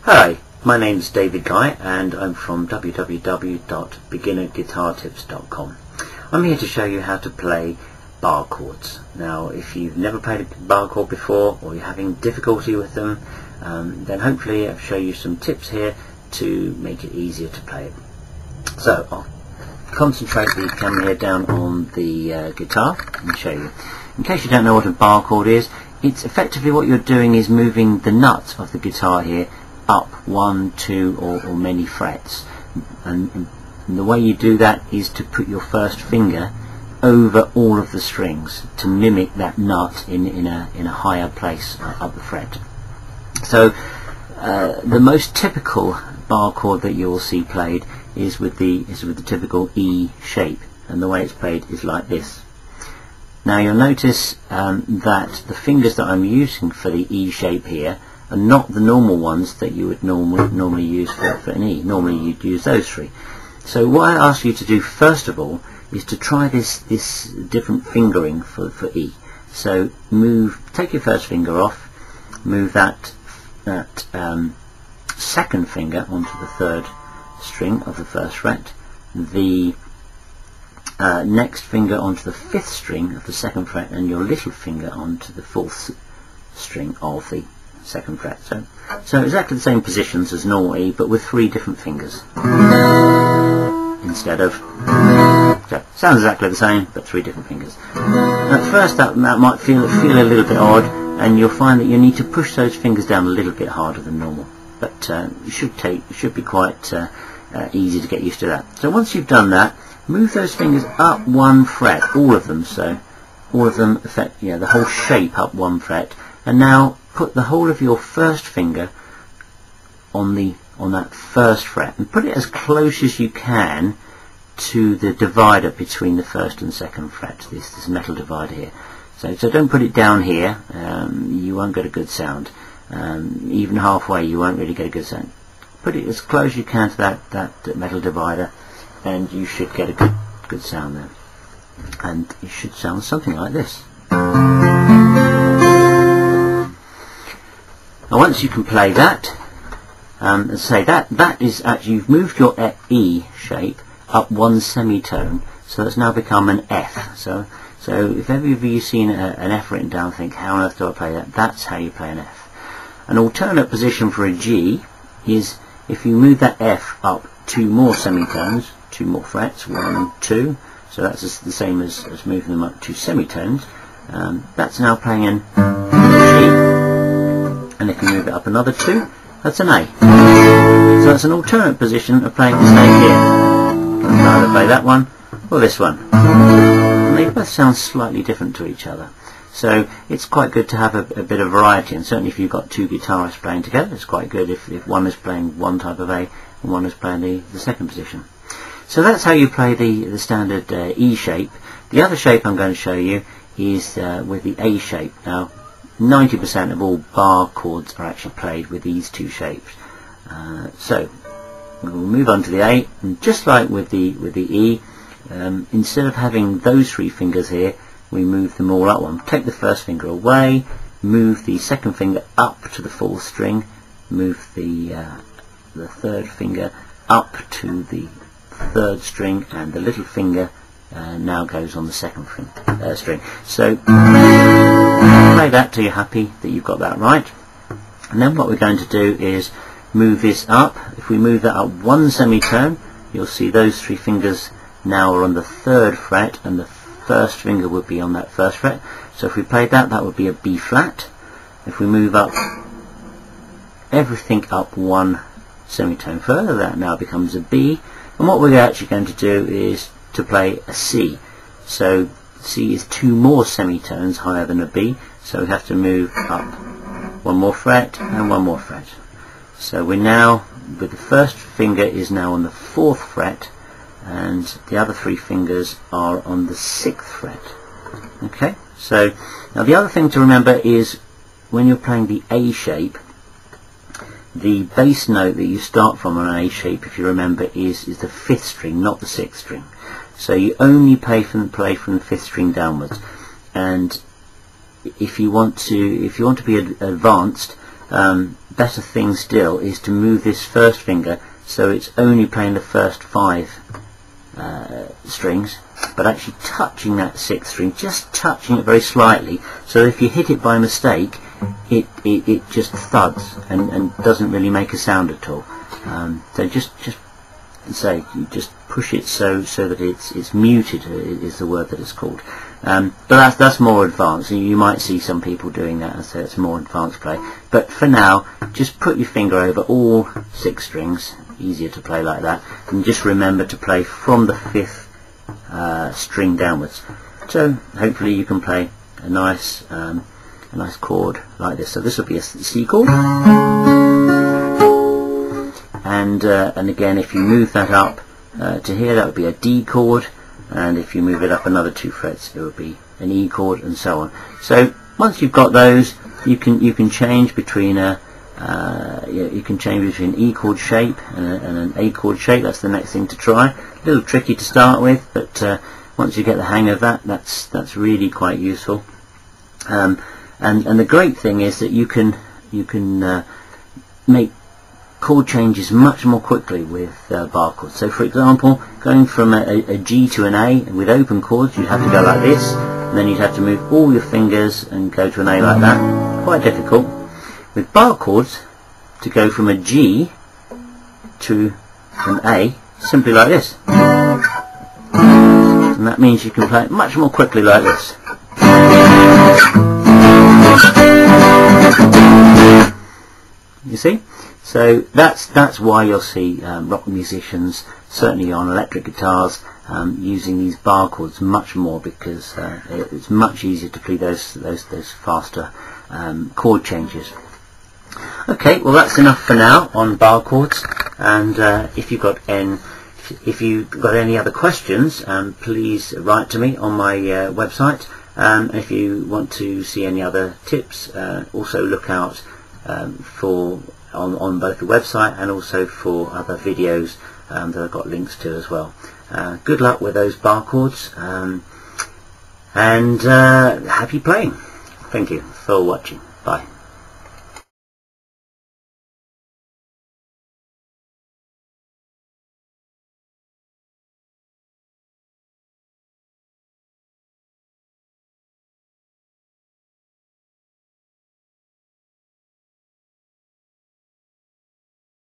Hi, my name is David Guy and I'm from www.beginnerguitartips.com. I'm here to show you how to play bar chords. Now, if you've never played a bar chord before or you're having difficulty with them, then hopefully I'll show you some tips here to make it easier to play it. So I'll concentrate the camera here down on the guitar and show you. In case you don't know what a bar chord is, it's effectively what you're doing is moving the nut of the guitar here up 1, 2 or many frets, and the way you do that is to put your first finger over all of the strings to mimic that nut in a higher place up the fret. So the most typical bar chord that you will see played is with the typical E shape, and the way it's played is like this. Now you'll notice that the fingers that I'm using for the E shape here are not the normal ones that you would normally use for an E. Normally you'd use those three. So what I ask you to do first of all is to try this different fingering for E. So take your first finger off, move that second finger onto the third string of the first fret, the next finger onto the fifth string of the second fret, and your little finger onto the fourth string of the second fret. So exactly the same positions as normal E, but with 3 different fingers instead of. So sounds exactly the same, but 3 different fingers. At first that might feel a little bit odd, and you'll find that you need to push those fingers down a little bit harder than normal. But it should be quite easy to get used to that. So once you've done that, move those fingers up 1 fret, all of them. So all of them affect the whole shape up 1 fret, and now put the whole of your first finger on that first fret and put it as close as you can to the divider between the first and second fret, this metal divider here. So don't put it down here, you won't get a good sound. Even halfway you won't really get a good sound. Put it as close as you can to that metal divider, and you should get a good sound there. And it should sound something like this. Now once you can play that, and say that is actually, you've moved your E shape up 1 semitone, so it's now become an F. So if ever you've seen an F written down, think, how on earth do I play that? That's how you play an F. An alternate position for a G is if you move that F up 2 more semitones, 2 more frets, 1, 2, so that's the same as moving them up 2 semitones. That's now playing an G. And if you move it up another 2, that's an A. So that's an alternate position of playing this A here. You can either play that one or this one. And they both sound slightly different to each other. So it's quite good to have a bit of variety, and certainly if you've got 2 guitarists playing together, it's quite good if one is playing one type of A and one is playing the second position. So that's how you play the standard E shape. The other shape I'm going to show you is with the A shape. Now 90% of all bar chords are actually played with these 2 shapes. So we'll move on to the A, and just like with the E, instead of having those 3 fingers here, we move them all up 1. Take the first finger away, move the second finger up to the 4th string, move the third finger up to the 3rd string, and the little finger now goes on the 2nd string. So play that till you're happy that you've got that right, and then what we're going to do is move this up. If we move that up 1 semitone, you'll see those 3 fingers now are on the 3rd fret, and the first finger would be on that 1st fret. So if we played that would be a B flat. If we move up everything up 1 semitone further, that now becomes a B. And what we're actually going to do is to play a C. So C is 2 more semitones higher than a B, so we have to move up 1 more fret and 1 more fret. So we're now, with the first finger is now on the 4th fret, and the other 3 fingers are on the 6th fret. Okay, so now the other thing to remember is when you're playing the A shape, the bass note that you start from on an A shape, if you remember, is the 5th string, not the 6th string. So you only play from the 5th string downwards. And if you want to be advanced, better thing still is to move this first finger so it's only playing the first 5 strings, but actually touching that 6th string, just touching it very slightly, so if you hit it by mistake it just thuds and doesn't really make a sound at all. So just say you just push it so that it's muted is the word that it's called. But that's more advanced. You might see some people doing that, and so it's more advanced play. But for now, just put your finger over all 6 strings, easier to play like that, and just remember to play from the 5th string downwards. So hopefully you can play a nice chord like this. So this will be a C chord, and again, if you move that up to here, that would be a D chord, and if you move it up another 2 frets, it would be an E chord, and so on. So once you've got those, you can change between an E chord shape and an A chord shape. That's the next thing to try. A little tricky to start with, but once you get the hang of that, that's really quite useful. And the great thing is that you can make chord changes much more quickly with bar chords. So for example, going from a G to an A with open chords, you'd have to go like this, and then you'd have to move all your fingers and go to an A like that. Quite difficult. With bar chords, to go from a G to an A, simply like this. And that means you can play it much more quickly like this. You see? So that's why you'll see rock musicians, certainly on electric guitars, using these bar chords much more, because it's much easier to play those faster chord changes. Okay, well that's enough for now on bar chords, and if you've got any other questions, please write to me on my website. If you want to see any other tips, also look out for on both the website and also for other videos that I've got links to as well. Good luck with those bar chords, and happy playing. Thank you for watching. Bye.